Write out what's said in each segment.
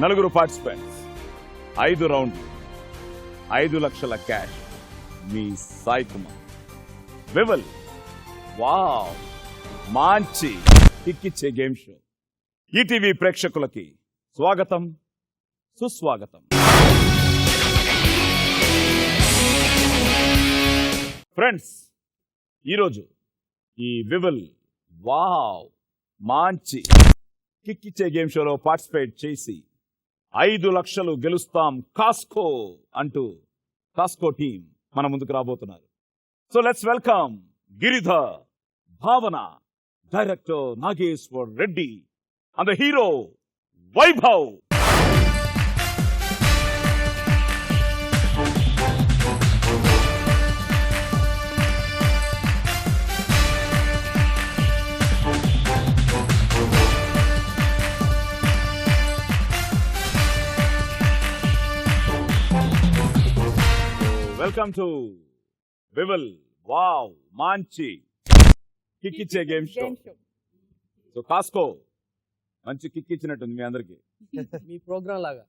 నలుగురు పార్టిసిపెంట్స్, 5 రౌండ్లు, 5 లక్షల క్యాష్. మీ సాయి కుమార్. వివల్. వావ్, మంచి కిక్కిచ్చే గేమ్ షో. ఈటీవీ ప్రేక్షకులకి స్వాగతం, సుస్వాగతం. ఫ్రెండ్స్, ఈరోజు ఈ వివల్ వావ్ మంచి కిక్కిచ్చే గేమ్ షోలో పార్టిసిపేట్ చేసి 5 లక్షలు గెలుస్తాం కాస్కో అంటూ కాస్కో టీం మన ముందుకు రాబోతున్నారు. So let's welcome Giridhar, Bhavana, director Nageshwar Reddy and the hero Vaibhav. Welcome to Vival Wow Manchi కిక్కిచ్చే గేమ్ షో. సో కాస్కో మంచి కిక్ ఇచ్చినట్టుంది మీ అందరికి. మీ ప్రోగ్రామ్ లాగా.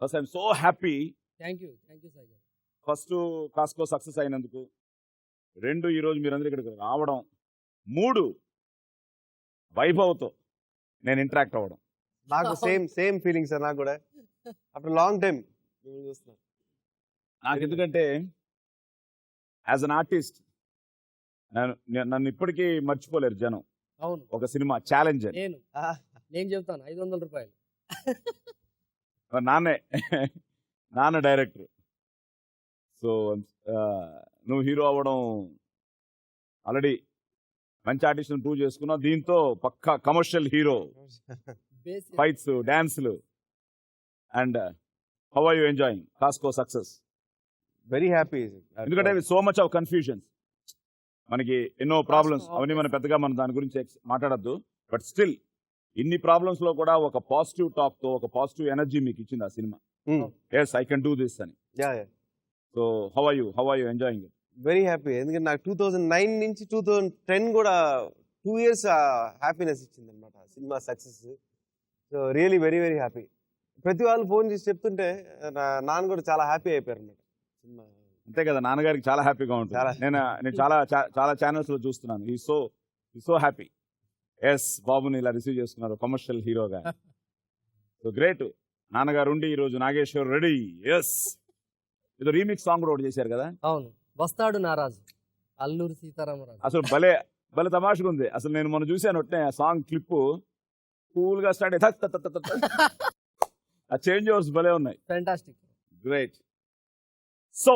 First I'm so happy. Thank you sir. First కాస్కో సక్సెస్ అయినందుకు, 2 ఈరోజు మీరందరూ ఇక్కడికి రావడం, 3 వైభవ్తో నేను ఇంటరాక్ట్ అవ్వడం. నాకు సేమ్ ఫీలింగ్ సార్. నాకు కూడా ఆఫ్టర్ లాంగ్ టైం చూస్తున్నా. నాకు ఎందుకంటే యాజ్ అన్ ఆర్టిస్ట్ నన్ను ఇప్పటికీ మర్చిపోలేరు జనం. అవును, ఒక సినిమా ఛాలెంజ్ నేను చెప్తాను 500 రూపాయలు. నాన్న డైరెక్టర్. సో నువ్వు హీరో అవ్వడం ఆల్రెడీ మంచి ఆర్టిస్ట్ ప్రూవ్ చేసుకున్నావు. దీంతో పక్కా కమర్షియల్ హీరో. ఫైట్స్, డాన్స్లు. And how are you enjoying Kasko success? Very happy. ఎందుకంటే సో మచ్ ఆఫ్ కన్ఫ్యూజన్స్, మనకి ఎన్నో ప్రాబ్లమ్స్, అవన్నీ మనం పెద్దగా మనం దాని గురించి మాట్లాడద్దు. బట్ స్టిల్ ఇన్ని ప్రాబ్లమ్స్ లో కూడా ఒక పాజిటివ్ టాక్ తో, ఒక పాజిటివ్ ఎనర్జీ మీకు ఇచ్చింది ఆ సినిమా. Yes, I can do this అని. So how are you enjoying it? Very happy. ఎందుకంటే నాకు 2009 నుంచి 2010 కూడా 2 years హ్యాపీనెస్ ఇచ్చింది అనమాట cinema success. So really very very happy. ప్రతి వాళ్ళు ఫోన్ చేసి చెప్తుంటే నాన్న కూడా చాలా హ్యాపీ అయిపోయారు అనమాట సినిమా. అంతే కదా, నాన్నగారికి చాలా హ్యాపీగా ఉంటుంది. నేను చాలా ఛానల్స్ లో చూస్తున్నాను. ఈ సో హ్యాపీ. ఎస్, బాబుని ఇలా రిసీవ్ చేసుకున్నారు కమర్షియల్ హీరోగా. So great. నాన్నగారు ఉండి ఈరోజు నాగేశ్వర్ రెడ్డి. ఎస్, ఏదో రీమిక్స్ సాంగ్ కూడా ఒకటి చేశారు కదా. అవును, వస్తాడు నారాజు, అల్లూరి సీతారామరాజు. అసలు భలే తమాషగా ఉంది. అసలు నేను మొన్న చూశాను ఆ సాంగ్ క్లిప్. కూల్ గా స్టార్ట్ ఆ చేంజ్ ఓవర్స్ భలే ఉన్నాయి. ఫ్యాంటాస్టిక్. గ్రేట్. సో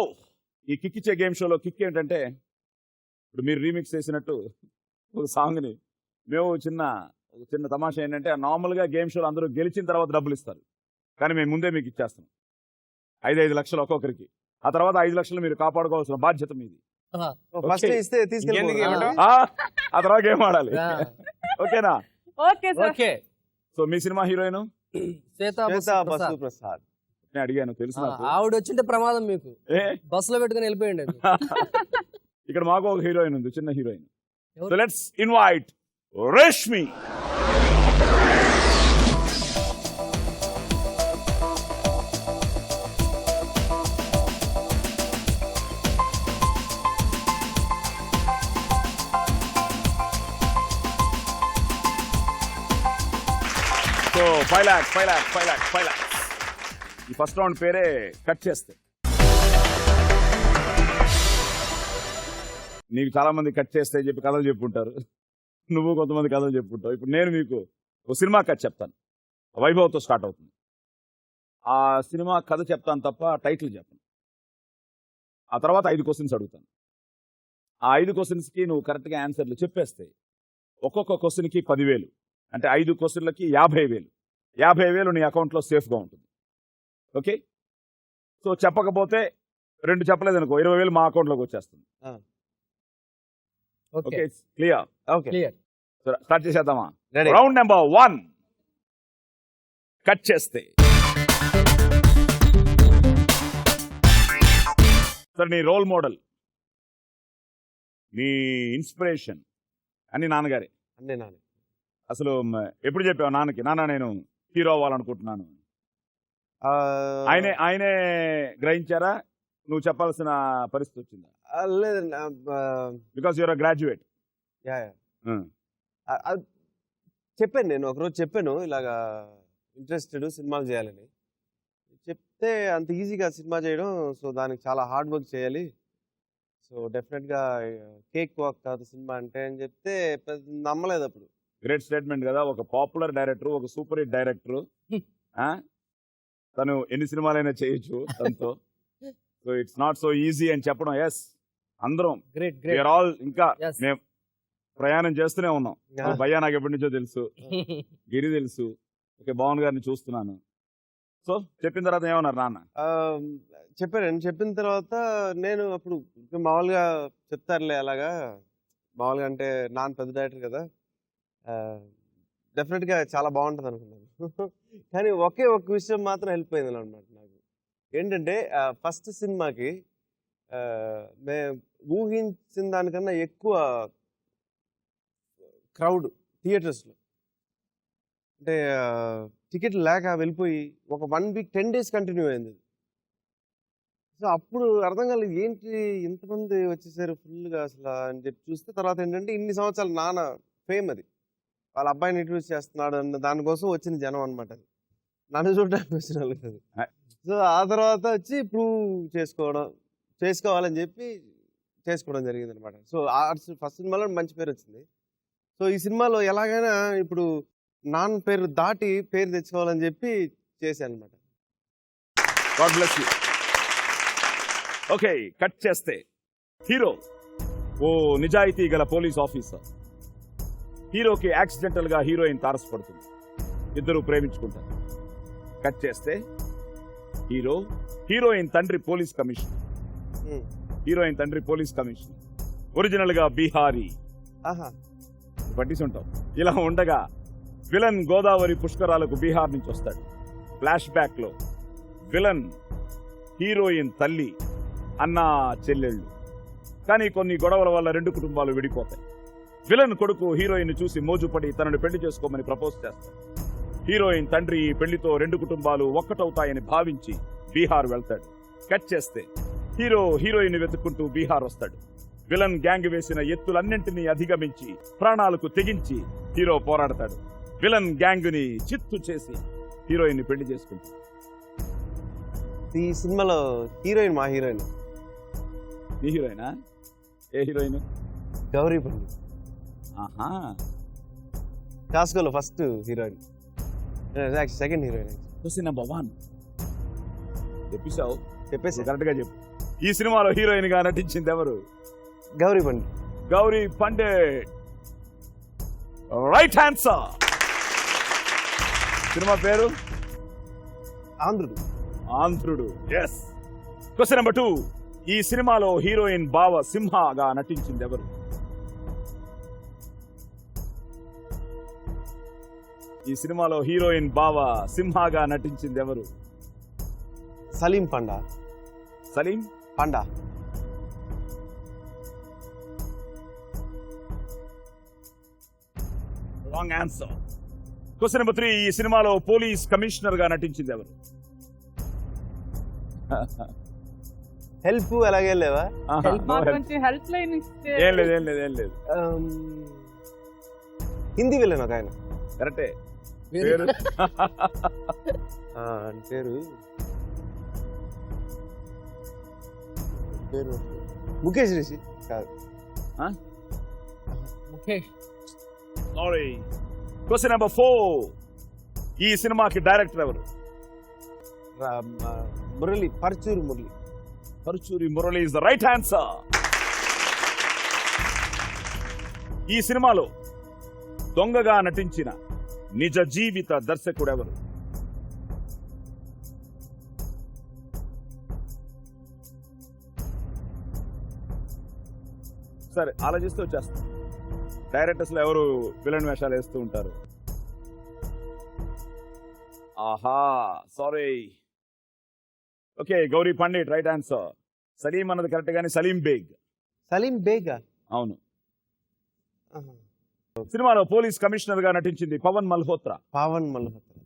ఈ కిక్ ఇచ్చే గేమ్ షోలో కిక్ ఏంటంటే, ఇప్పుడు మీరు రీమిక్స్ చేసినట్టు ఒక సాంగ్ని మేము చిన్న తమాషా ఏంటంటే, నార్మల్గా గేమ్ షోలో అందరూ గెలిచిన తర్వాత డబ్బులు ఇస్తారు, కానీ మేము ముందే మీకు ఇచ్చేస్తాం 5 లక్షలు ఒక్కొక్కరికి. ఆ తర్వాత 5 లక్షలు మీరు కాపాడుకోవాల్సిన బాధ్యత మీది. ఫస్ట్ ఇస్తే తీసుకెళ్ళి ఆ తర్వాత గేమ్ ఆడాలి. ఓకేనా? ఓకే. సో మీ సినిమా హీరోయిన్ శ్వేతా ప్రసాద్. నేను అడిగాను, తెలుసు. ఆవిడ వచ్చింటే ప్రమాదం మీకు. బస్సులో పెట్టుకుని వెళ్ళిపోయింది. ఇక్కడ మాకు ఒక హీరోయిన్ ఉంది, చిన్న heroine. So let's invite Reshmi. So 5 lakhs. ఈ ఫస్ట్ రౌండ్ పేరే కట్ చేస్తే. నీకు చాలా మంది కట్ చేస్తే చెప్పి కథలు చెప్పుంటారు, నువ్వు కొంతమంది కథలు చెప్పుంటావు. ఇప్పుడు నేను మీకు ఒక సినిమా కథ చెప్తాను, వైభవ్తో స్టార్ట్ అవుతుంది. ఆ సినిమా కథ చెప్తాను తప్ప టైటిల్ చెప్పను. ఆ తర్వాత 5 క్వశ్చన్స్ అడుగుతాను. ఆ 5 క్వశ్చన్స్కి నువ్వు కరెక్ట్గా ఆన్సర్లు చెప్పేస్తే ఒక్కొక్క క్వశ్చన్కి 10,000, అంటే 5 క్వశ్చన్లకి 50,000. 50,000 నీ అకౌంట్లో సేఫ్గా ఉంటుంది. ఓకే? సో చెప్పకపోతే 2 చెప్పలేదు అనుకో, 20,000 మా అకౌంట్లోకి వచ్చేస్తుంది. Okay, clear? ఓకే, స్టార్ట్ చేసేద్దామా? రౌండ్ నెంబర్ 1 కట్ చేస్తే. సార్, నీ రోల్ మోడల్, నీ ఇన్స్పిరేషన్ అన్ని నాన్నగారే. అన్నీ నాన్న. అసలు ఎప్పుడు చెప్పావు నాన్నకి, నాన్న నేను హీరో అవ్వాలనుకుంటున్నాను. ఆ, ఆయనే గ్రహించారా, నువ్వు చెప్పాల్సిన పరిస్థితి వచ్చిందా? లేదండి. Because you're graduate. యా చెప్పాను, నేను ఒకరోజు చెప్పాను ఇలాగా ఇంట్రెస్టెడ్ సినిమాలు చేయాలని. చెప్తే అంత ఈజీగా సినిమా చేయడం, సో దానికి చాలా హార్డ్ వర్క్ చేయాలి, సో డెఫినెట్గా కేక్ వాక్ కాదు సినిమా అంటే అని చెప్తే నమ్మలేదు అప్పుడు. గ్రేట్ స్టేట్మెంట్ కదా. ఒక పాపులర్ డైరెక్టర్, ఒక సూపర్ హిట్ డైరెక్టర్, తను ఎన్ని సినిమాలైనా చేయొచ్చు తనతో. So it's not so easy అని చెప్పడం. ఎస్, అందరం గ్రేట్ వీఆర్ ఆల్ ఇంకా Yes. మేము ప్రయాణం చేస్తూనే ఉన్నాం. Yeah. భయ్యా నాకు ఎప్పటి నుంచో తెలుసు, గిరి తెలుసు, ఓకే భవన్ గారిని చూస్తున్నాను. సో చెప్పిన తర్వాత ఏమన్నారు నాన్న? చెప్పానండి. చెప్పిన తర్వాత నేను అప్పుడు మామూలుగా చెప్తారులే అలాగా, మామూలుగా అంటే నాన్న పెద్ద డైరెక్టర్ కదా, డెఫినెట్గా చాలా బాగుంటుంది అనుకున్నాను. కానీ ఒకే ఒక విషయం మాత్రం హెల్ప్ అయింది అనమాట నాకు. ఏంటంటే ఫస్ట్ సినిమాకి మేము ఊహించిన దానికన్నా ఎక్కువ క్రౌడ్ థియేటర్స్లో. అంటే టికెట్ లేక వెళ్ళిపోయి ఒక 1 వీక్ 10 days కంటిన్యూ అయింది. సో అప్పుడు అర్థం కాలేదు, ఏంటి ఇంతమంది వచ్చేసారు ఫుల్గా అసలు అని చెప్పి చూస్తే తర్వాత ఏంటంటే ఇన్ని సంవత్సరాలు నాన్న ఫేమ్, అది వాళ్ళ అబ్బాయిని ఇంట్రడ్యూస్ చేస్తున్నాడు అన్న దానికోసం వచ్చిన జనం అనమాట. అది నన్ను చూడడానికి వచ్చిన వాళ్ళు కాదు. సో ఆ తర్వాత వచ్చి ప్రూవ్ చేసుకోవాలని చెప్పి చేసుకోవడం జరిగింది అనమాట. సో ఫస్ట్ సినిమాలో మంచి పేరు వచ్చింది. సో ఈ సినిమాలో ఎలాగైనా ఇప్పుడు నాన్న పేరు దాటి పేరు తెచ్చుకోవాలని చెప్పి చేశాను అనమాట. God bless you. Okay, cut చేస్తే హీరో ఓ నిజాయితీ గల పోలీస్ ఆఫీసర్. హీరోకి యాక్సిడెంటల్ గా హీరోయిన్ తారసపడుతుంది, ఇద్దరు ప్రేమించుకుంటారు. కట్ చేస్తే హీరోయిన్ తండ్రి పోలీస్ కమిషనర్. హీరోయిన్ తండ్రి పోలీస్ కమిషనర్, ఒరిజినల్ గా బీహారీ. ఆహా, పట్టిస్తుంటాం. ఇలా ఉండగా విలన్ గోదావరి పుష్కరాలకు బీహార్ నుంచి వస్తాడు. ఫ్లాష్ బ్యాక్ లో విలన్ హీరోయిన్ తల్లి, అన్న, చెల్లెళ్ళు. కానీ కొన్ని గొడవల వల్ల 2 కుటుంబాలు విడిపోతాయి. విలన్ కొడుకు హీరోయిన్ చూసి మోజుపడి తనను పెళ్లి చేసుకోమని ప్రపోజ్ చేస్తాడు. హీరోయిన్ తండ్రి ఈ పెళ్లితో 2 కుటుంబాలు ఒక్కటవుతాయని భావించి బీహార్ వెళ్తాడు. కట్ చేస్తే హీరోయిన్ వెతుక్కుంటూ బీహార్ వస్తాడు. విలన్ గ్యాంగ్ వేసిన ఎత్తులన్నింటినీ అధిగమించి ప్రాణాలకు తెగించి హీరో పోరాడతాడు. విలన్ గ్యాంగ్ ని చిత్తు చేసి హీరోయిన్ ని పెళ్లి చేసుకుంటాడు. ఈ సినిమాలో హీరోయిన్ మా హీరోయిన్. నీ హీరోయినా? ఏ హీరోయిన్? గౌరీ పండు. ఆహా, కాస్కోలో first heroine, second heroine. Question number 1 చెప్పేశావు, చెప్పేసి కరెక్ట్ గా చెప్పు. ఈ సినిమాలో హీరోయిన్ గా నటించింది ఎవరు? గౌరీ పండు. Gauri Pandit. Right answer. Cinema పేరు? ఆంధ్రుడు. ఆంధ్రుడు. ఎస్. క్వశ్చన్ నెంబర్ 2, ఈ సినిమాలో హీరోయిన్ బావ సింహగా నటించింది ఎవరు? ఈ సినిమాలో హీరోయిన్ బావ సింహగా నటించింది ఎవరు? Salim Panda. Salim Panda. Wrong answer. Question number 3, ఈ సినిమాలో పోలీస్ కమిషనర్ గా నటించింది ఎవరు? హెల్ప్ ఎలాగే లేవా? ఆహా, no help. కొంచెం హెల్ప్ లైన్ ఇస్తే ఏం లేదు. హిందీ వెళ్ళాను ఒక ఆయన. కరెక్టే. పేరు? ఆయన పేరు ముఖేష్ రిషి కాదు. ముఖేష్. సారీ. క్వశ్చన్ నెంబర్ 4, ఈ సినిమాకి డైరెక్టర్ ఎవరు? Murali, Paruchuri Murali. Paruchuri Murali is the right answer. ఈ సినిమాలో దొంగగా నటించిన నిజ జీవిత దర్శకుడు ఎవరు? సరే, ఆలోచిస్తూ వచ్చేస్తాం. డైరెక్టర్స్ లో ఎవరు విలన్ వేషాలు వేస్తూ ఉంటారు? ఆహా, sorry. Okay, Gauri Pandit right answer. Salim అన్నది కరెక్ట్ గానీ సలీం బేగ్. సలీం బేగా? అవును. సినిమాలో పోలీస్ కమిషనర్ గా నటించింది పవన్ మల్హోత్రా. పవన్ మల్హోత్రా.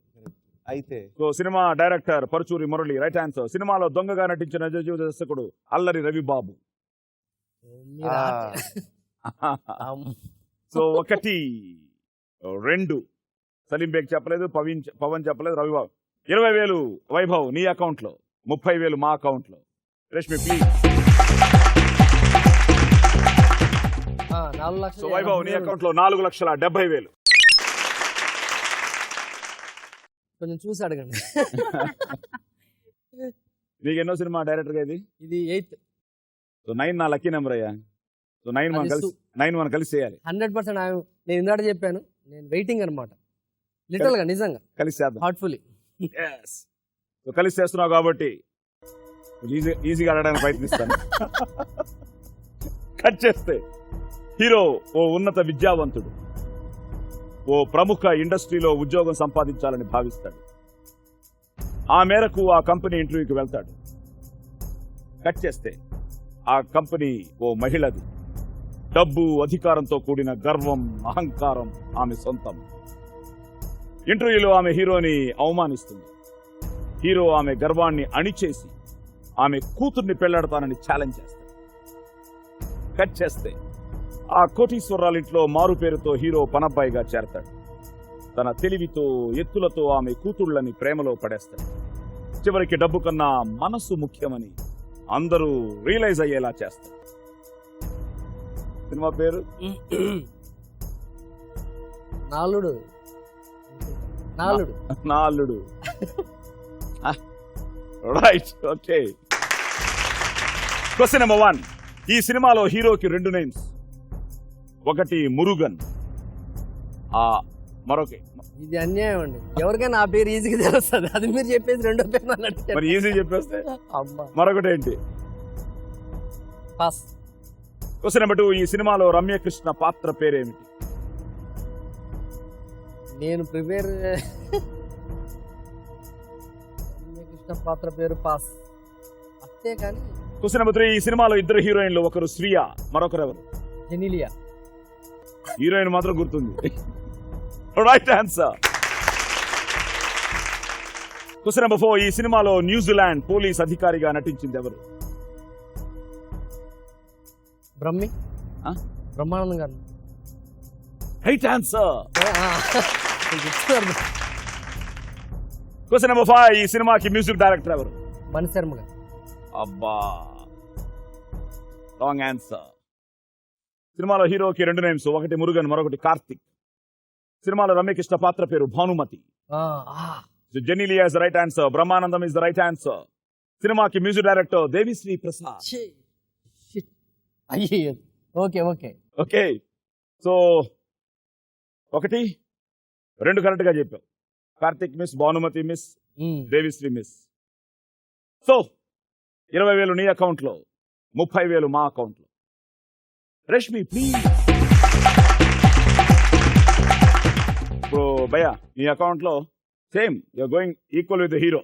అయితే so cinema director Paruchuri Murali, right answer. సినిమాలో దొంగగా నటించిన నిజ జీవిత దర్శకుడు అల్లరి రవిబాబు. మీరు సో 1, 2 సలీం బేగ్ చెప్పలేదు, పవన్ చెప్పలేదు, రవిబాబు. 20,000 వైభవ్ నీ అకౌంట్ లో, 30,000 మా అకౌంట్ లో. రష్మి ప్లీజ్. 4 లక్షలు. సో వైభవ్ నీ అకౌంట్ లో 4,70,000. కొంచెం చూసి అడగండి. నీకు ఎన్నో సినిమా డైరెక్టర్ గా ఇది? ఇది 8th. సో 9 నా లక్కీ నెంబర్ అయ్యా. సో 9 మనం కలిసి చేయాలి. 100% నేను ఇందాక చెప్పాను, నేను వెయిటింగ్ అనమాట. లిటరల్ గా నిజంగా కలిసి చేద్దాం. హార్ట్ఫుల్లీ. సో కలిసి చేస్తున్నావు కాబట్టి ఈజీగా అడగడానికి ప్రయత్నిస్తాను. కట్ చేస్తే హీరో ఓ ఉన్నత విద్యావంతుడు, ఓ ప్రముఖ ఇండస్ట్రీలో ఉద్యోగం సంపాదించాలని భావిస్తాడు. ఆ మేరకు ఆ కంపెనీ ఇంటర్వ్యూకి వెళ్తాడు. కట్ చేస్తే ఆ కంపెనీ ఓ మహిళది. డబ్బు, అధికారంతో కూడిన గర్వం, అహంకారం ఆమె సొంతం. ఇంటర్వ్యూలో ఆమె హీరోని అవమానిస్తుంది. హీరో ఆమె గర్వాన్ని అణిచేసి ఆమె కూతుర్ని పెళ్లాడతానని ఛాలెంజ్ చేస్తాడు. కట్ చేస్తే ఆ కోటీశ్వరాలింట్లో మారు పేరుతో హీరో పనబ్బాయిగా చేరతాడు. తన తెలివితో, ఎత్తులతో ఆమె కూతుళ్ళని ప్రేమలో పడేస్తాడు. చివరికి డబ్బు కన్నా మనస్సు ముఖ్యమని అందరూ రియలైజ్ అయ్యేలా చేస్తాడు. సినిమా పేరు నాలుడు. Right, okay. Question number 1. ఈ సినిమాలో హీరోకి 2 నేమ్స్. ఒకటి మురుగన్, మరొక. ఇది అన్యాయం అండి. ఎవరికైనా ఆ పేరు ఈజీగా తెలుస్తుంది, అది మీరు చెప్పేసి రెండో పేరు మరి ఈజీ చెప్పేస్తే అమ్మా. మరొకటి ఏంటి? పాస్. Question number 2. ఈ సినిమాలో రమ్యకృష్ణ పాత్ర పేరేమిటి? నేను ప్రిపేర్ కృష్ణ పాత్ర పేరు పాస్ అంతే కానీ. Question number 3. ఈ సినిమాలో 2 హీరోయిన్లు, ఒకరు శ్రియ, మరొకరు ఎవరు? జెనిలియా. హీరోయిన్ మాత్రం గుర్తుంది. Right answer. Question number 4. ఈ సినిమాలో న్యూజిలాండ్ పోలీస్ అధికారిగా నటించింది ఎవరు? బ్రహ్మానందం గారు. Right answer. Question number 5. ఈ సినిమాకి మ్యూజిక్ డైరెక్టర్ ఎవరు? మణిశర్మ గారు. అబ్బా, రాంగ్ ఆన్సర్. సినిమాలో హీరోకి 2 నేమ్స్. ఒకటి మురుగన్, మరొకటి కార్తిక్. సినిమాలో రమ్యకృష్ణ పాత్ర పేరు Bhanumathi. Genelia is the right answer. Brahmanandam is the right answer. సినిమాకి మ్యూజిక్ డైరెక్టర్ దేవిశ్రీ ప్రసాద్. అయ్యో, ఓకే. ఓకే. సో 1, 2 కరెక్ట్ గా చెప్పావు. Karthik miss, Bhanumathi miss, Devisri miss. So 20,000 నీ అకౌంట్ లో, 30,000 మా అకౌంట్ లో. రష్మి ప్లీజ్. సో భయ్యా, నీ అకౌంట్ లో same, you are going equal with the hero.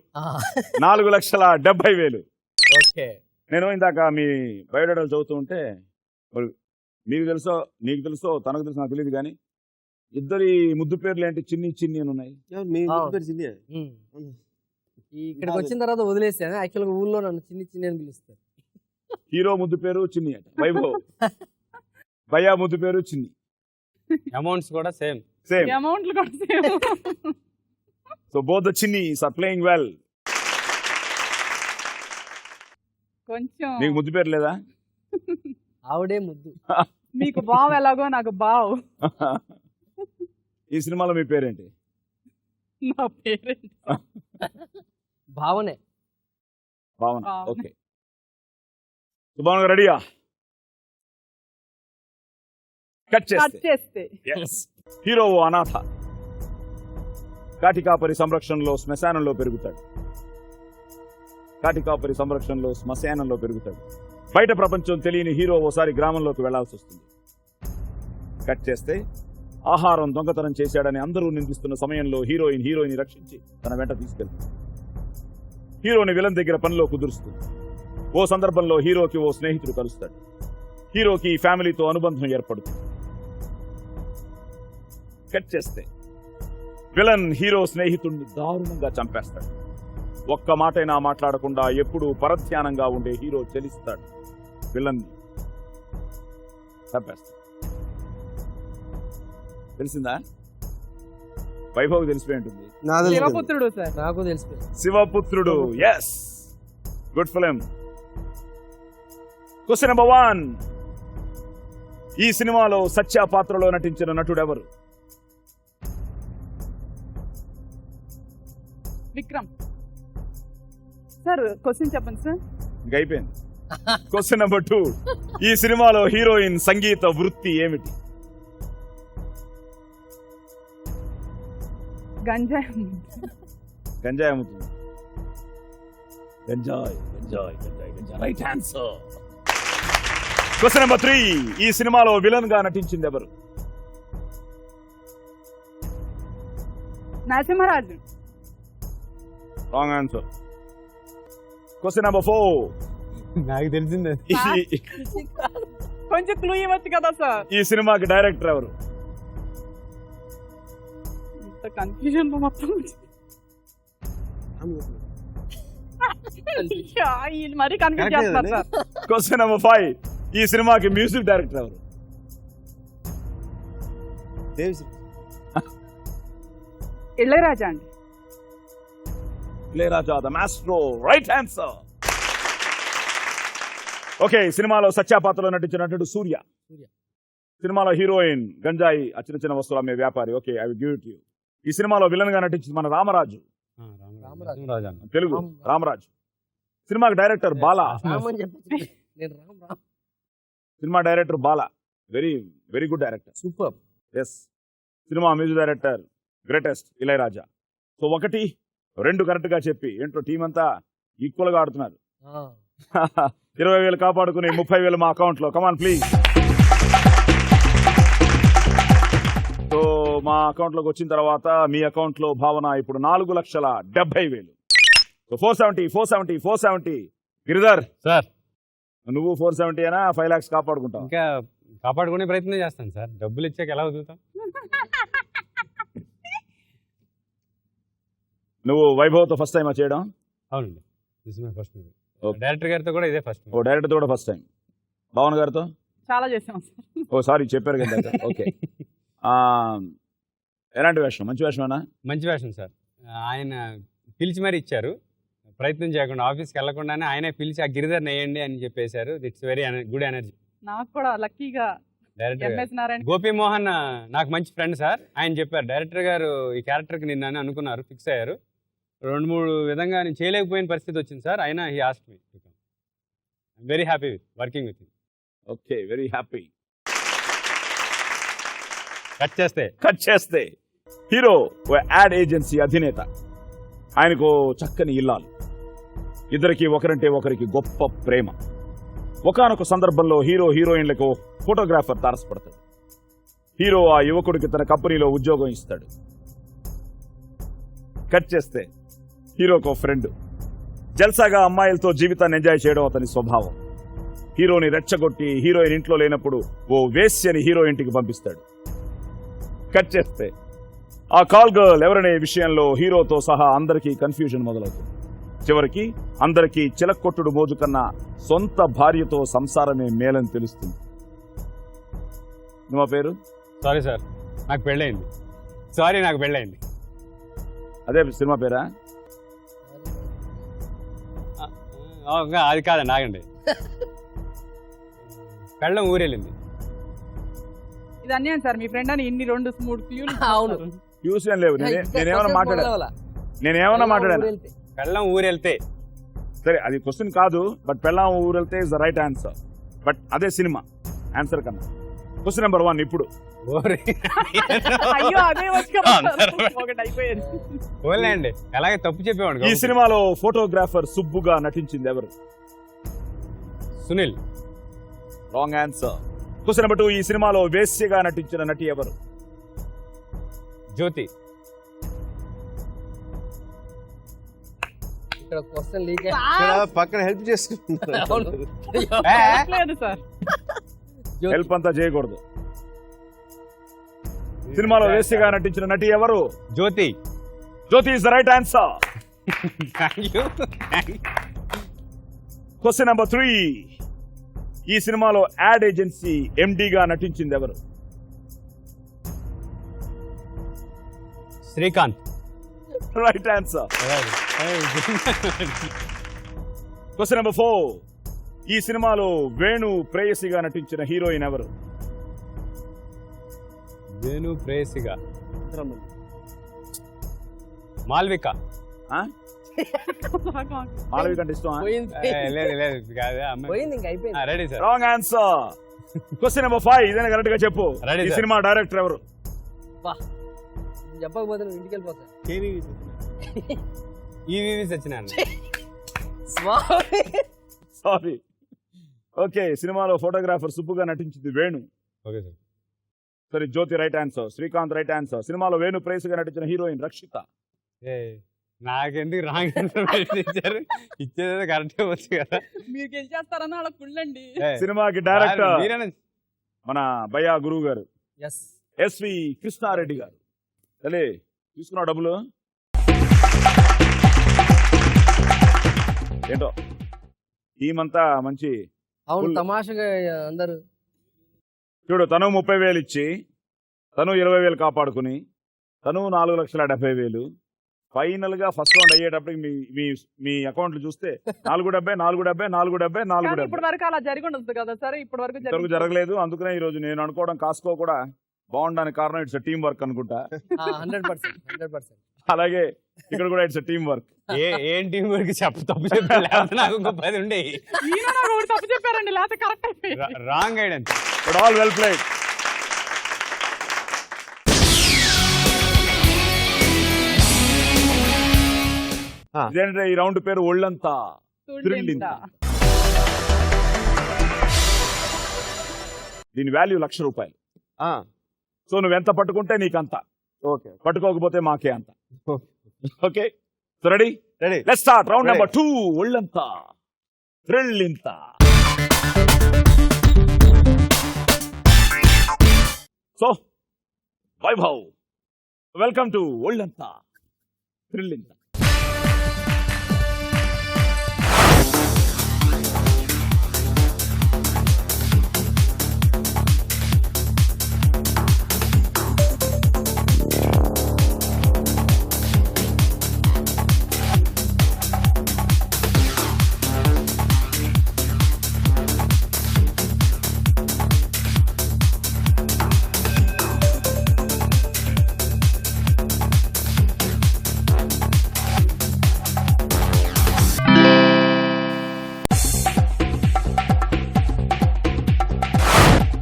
4,70,000. Okay. నేను ఇందాక మీ బయోడేటాలు చదువుతూ ఉంటే, మరి మీకు తెలుసో, నీకు తెలుసో, తనకు తెలుసో నాకు తెలియదు, కానీ ఇద్దరి ముద్దు పేర్లు ఏంటి? చిన్ని చిన్ని అని ఉన్నాయి. ఇక్కడికి వచ్చిన తర్వాత వదిలేసాను. యాక్చువల్గా ఊళ్ళో నన్ను చిన్ని అని పిలుస్తారు. హీరో ముద్దు పేరు చిన్ని అట, వైభవ్. భయ్యా ముద్దు పేరు చిన్ని. అమౌంట్స్ కూడా సేమ్. అమౌంట్లు కూడా సేమ్. సో బోత్ ద చిన్నీస్ ఆర్ ప్లేయింగ్ వెల్. కొంచెం మీకు ముద్దు పేరు లేదా? ఆవిడే ముద్దు. మీకు బావ్ ఎలాగో నాకు బావ్. ఈ సినిమాలో మీ పేరేంటి? నా పేరెంట్ భావనే. భావన. ఓకే. భావన రెడీయా? కట్ చేస్తే హీరో ఓ అనాథ. కాటికాపరి సంరక్షణలో శ్మశానంలో పెరుగుతాడు. బయట ప్రపంచం తెలియని హీరో ఓసారి గ్రామంలోకి వెళ్లాల్సి వస్తుంది. కట్ చేస్తే ఆహారం దొంగతనం చేశాడని అందరూ నిందిస్తున్న సమయంలో హీరోయిన్ రక్షించి తన వెంట తీసుకెళ్తుంది. హీరోని విలన్ దగ్గర పనిలో కుదురుస్తుంది. ఓ సందర్భంలో హీరోకి ఓ స్నేహితుడు కలుస్తాడు. హీరోకి ఫ్యామిలీతో అనుబంధం ఏర్పడుతుంది. కట్ చేస్తే విలన్ హీరో స్నేహితుడిని దారుణంగా చంపేస్తాడు. ఒక్క మాటైనా మాట్లాడకుండా ఎప్పుడూ పరధ్యానంగా ఉండే హీరో చెలిస్తాడు, విలన్ చంపేస్తాడు. తెలిసిందా? వైభవ్ తెలిసిపోయి ఉంటుంది. శివపుత్రుడు సార్. నాకు తెలిసిపోయింది. Sivaputrudu. Yes, good film. Question number 1. ఈ సినిమాలో సత్య పాత్రలో నటించిన నటుడు ఎవరు? విక్రమ్ సార్. క్వశ్చన్ చెప్పండి సార్. ఇంకా అయిపోయింది. Question number 2. ఈ సినిమాలో హీరోయిన్ సంగీత వృత్తి ఏమిటి? గంజాయి. గంజాయి అమ్ముతుంది. గంజాయి గంజాయి గంజాయి గంజాయి. Right answer. Question number 3. ఈ సినిమాలో విలన్ గా నటించింది ఎవరు? Narasimharaju. Wrong answer. Question number 4. నాకు తెలిసిందే. కొంచెం క్లూ ఇవ్వచ్చు కదా సార్. ఈ సినిమాకి డైరెక్టర్ ఎవరు? ఇంత కన్ఫ్యూజన్ లో మొత్తం. అయ్యా, వీళ్ళు మరీ కన్ఫ్యూజ్ Correct చేస్తున్నారు లేదండి? సార్. Question number 5. ఈ సినిమాకి మ్యూజిక్ డైరెక్టర్ ఎవరు? దేవిశ్రీ. ఇళయరాజా అండి. Ilaiyaraaja the maestro. Right answer. Okay, సినిమాలో సత్య పాత్రలో నటించిన నటుడు సూర్య. సినిమాలో హీరోయిన్ గంజాయి, చిన్న చిన్న వస్తువులు అమ్మే వ్యాపారి. Okay, I will give it you. ఈ సినిమాలో విలన్ గా నటించింది మన రామరాజు. రాజా తెలుగు రామరాజు. సినిమాకి డైరెక్టర్ బాలా. రామ్ అని చెప్పచ్చు. నేను రామ్. సినిమా director Bala. Very very good director. Super. Yes. సినిమా music director greatest Ilaiyaraaja. So 1, 2 correct గా చెప్పి ఏంటో టీం అంతా ఈక్వల్ గా ఆడుతున్నారు. 20,000 కాపాడుకుని 30,000 మా అకౌంట్ లో. Come on please. సో మా అకౌంట్ లోకి వచ్చిన తర్వాత మీ అకౌంట్ లో భావన ఇప్పుడు 4,70,000. సో 470. గిరిధర్ సార్, నువ్వు 470 అయినా 5 lakhs కాపాడుకుంటావు. ఇంకా కాపాడుకునే ప్రయత్నం చేస్తాను సార్. డబ్బులు ఇచ్చాక ఎలా వదులుతాం? నువ్వు వైభవ్తో ఫస్ట్ టైం చేయడం? అవునండి, this my first movie. Okay. Director గారితో కూడా ఇదే ఫస్ట్. ఓ డైరెక్టర్ కూడా ఫస్ట్ టైం. భావన్ గారితో? చాలా చేసాం సార్. ఓ సారీ, చెప్పారు కదా. ఓకే. ఎలాంటి వేషం? మంచి వేషమేనా? మంచి వేషం సార్. ఆయన పిలిచి మరీ ఇచ్చారు, ప్రయత్నం చేయకుండా ఆఫీస్కి వెళ్లకుండానే ఆయనే పిలిచి ఆ గిరిధర్ నేయండి అని చెప్పేశారు. It's very good energy. నాకు కూడా లక్కీగా డైరెక్టర్ ఎంఎస్ నారాయణ. గోపి మోహన్ నాకు మంచి ఫ్రెండ్ సార్. ఆయన చెప్పారు డైరెక్టర్ గారు ఈ క్యారెక్టర్కి నిన్న అని అనుకున్నారు, ఫిక్స్ అయ్యారు. 2-3 విధంగా నేను చేయలేకపోయిన పరిస్థితి వచ్చింది సార్. అయినా he asked me to come. I'm very happy with working with him. Okay, very happy. Cut చేస్తే హీరో ఓ యాడ్ ఏజెన్సీ అధినేత. ఆయనకు చక్కని ఇల్లాలు. ఇద్దరికి ఒకరంటే ఒకరికి గొప్ప ప్రేమ. ఒకానొక సందర్భంలో హీరో హీరోయిన్లకు ఫోటోగ్రాఫర్ తారసపడతాడు. హీరో ఆ యువకుడికి తన కంపెనీలో ఉద్యోగం ఇస్తాడు. కట్ చేస్తే హీరోకు ఫ్రెండ్. జల్సాగా అమ్మాయిలతో జీవితాన్ని ఎంజాయ్ చేయడం అతని స్వభావం. హీరోని రెచ్చగొట్టి హీరోయిన్ ఇంట్లో లేనప్పుడు ఓ వేశ్యని హీరో ఇంటికి పంపిస్తాడు. కట్ చేస్తే ఆ కాల్ గర్ల్ ఎవరనే విషయంలో హీరోతో సహా అందరికీ కన్ఫ్యూజన్ మొదలవుతుంది. చివరికి అందరికీ చిలక్కొట్టుడు మోజు కన్నా సొంత భార్యతో సంసారమే మేలని తెలుస్తుంది. నువ్వు పేరు? సారీ సార్, నాకు పెళ్ళైంది. అదే సినిమా పేరా? అది కాదండి, ఆగండి. పెళ్ళం ఊరెళ్ళింది. ఇది అన్యాయం సార్. మీ ఫ్రెండ్ అని ఇన్ని 2-3 క్యూలు. అవును. క్యూస్ ఏం లేవు. నేనేమన్నా మాట్లాడాను? పెళ్ళం ఊరెళ్తే. సరే, అది క్వశ్చన్ కాదు. బట్ పెళ్ళాం ఊరెళ్తే is the right answer. But అదే సినిమా ఆన్సర్ కన్నా. క్వశ్చన్ నెంబర్ 1 ఇప్పుడు. అయ్యో, అదే వచ్చి ఒకటి అయిపోయేది. ఓన్లేండి, అలాగే తప్పు చెప్పేవాడు. ఈ సినిమాలో ఫోటోగ్రాఫర్ సుబ్బుగా నటించింది ఎవరు? Sunil. Wrong answer. Question number 2. ఈ సినిమాలో వేశ్యగా నటించిన నటి ఎవరు? జ్యోతి. ఇక్కడ క్వశ్చన్ లీక్ పక్కన హెల్ప్ చేసుకుంటున్నారు. లేదు సార్. హెల్ప్ అంతా చేయకూడదు. సినిమాలో వేసిగా నటించిన నటి ఎవరు? Jyothi. Jyothi is the right answer. Thank you. Question number 3. ఈ సినిమాలో యాడ్ ఏజెన్సీ ఎండిగా నటించింది ఎవరు? Srikanth. Right answer. Question number 4. ఈ సినిమాలో వేణు ప్రేయసిగా నటించిన హీరోయిన్ ఎవరు? వేణు ప్రేయసిగా మాల్విక. మాళవిక అంటే ఇష్టం? పోయింది లేదు లేదు కాదు అమ్మాయి. పోయింది ఇంకా అయిపోయింది. Ready sir. Wrong answer. Question number 5. ఇదేనా కరెక్ట్ గా చెప్పు. Ready, ఈ sir. సినిమా డైరెక్టర్ ఎవరు? బా, నేను చెప్పకపోతే నువ్వు ఇంటికి వెళ్ళిపోతా. ఈవీవి సత్యనారాయణ. సారీ. ఓకే, సినిమాలో ఫోటోగ్రాఫర్ సుబ్బుగా నటించింది వేణు. Okay sir. సరే, Jyothi right answer. Srikanth right answer. సినిమాలో వేణు ప్రేయసిగా నటించిన హీరోయిన్ రక్షిత. నాకెందుకు రాంగ్ ఇన్ఫర్మేషన్ ఇచ్చారు? ఇచ్చేది కరెక్ట్ వచ్చు కదా. మీరు గెలిచేస్తారని వాళ్ళ కుళ్ళండి. సినిమాకి డైరెక్టర్ మీరేనా? మన భయ్యా గురువు గారు ఎస్, ఎస్వి కృష్ణారెడ్డి గారు. సరే, తీసుకున్నావు డబ్బులు? ఏంటో టీం అంతా మంచి. అవును, Full. తమాషగా అందరూ. చూడు, తను 30,000 ఇచ్చి, తను 20,000 కాపాడుకుని, తను 4,70,000. ఫైనల్ గా ఫస్ట్ రౌండ్ అయ్యేటప్పటికి మీ అకౌంట్లు చూస్తే 470, 470, 470, కానీ 470. ఇప్పటి వరకు అలా జరిగి ఉండదు కదా సరే, ఇప్పటి వరకు ఇంతవరకు జరగలేదు. అందుకనే ఈ రోజు నేను అనుకోవడం కాస్కో కూడా బాగుండడానికి కారణం ఇట్స్ టీం వర్క్ అనుకుంటా. 100%. అలాగే ఇక్కడ కూడా ఇట్స్ టీం వర్క్. ఏం టీం వరకు తప్పు చెప్పి లేకపోతే నాకు ఇంకో 10 ఉండేవి. ఈయన నాకు ఒకటి తప్పు చెప్పారండి, లేకపోతే కరెక్ట్ అయిపోయింది. Wrong guidance. But all well played. ఇదేంటే ఈ రౌండ్ పేరు ఒళ్ళంతా థ్రిల్లింగ్. దీని వాల్యూ ₹1,00,000. సో నువ్వు ఎంత పట్టుకుంటే నీకంత, ఓకే పట్టుకోకపోతే మాకే అంత. Okay, so ready? Ready. Let's start round Ready. Number 2. ఒళ్ళంతా థ్రిల్లింత. సో వైభవ్, వెల్కమ్ టు ఒళ్ళంతా థ్రిల్లింత.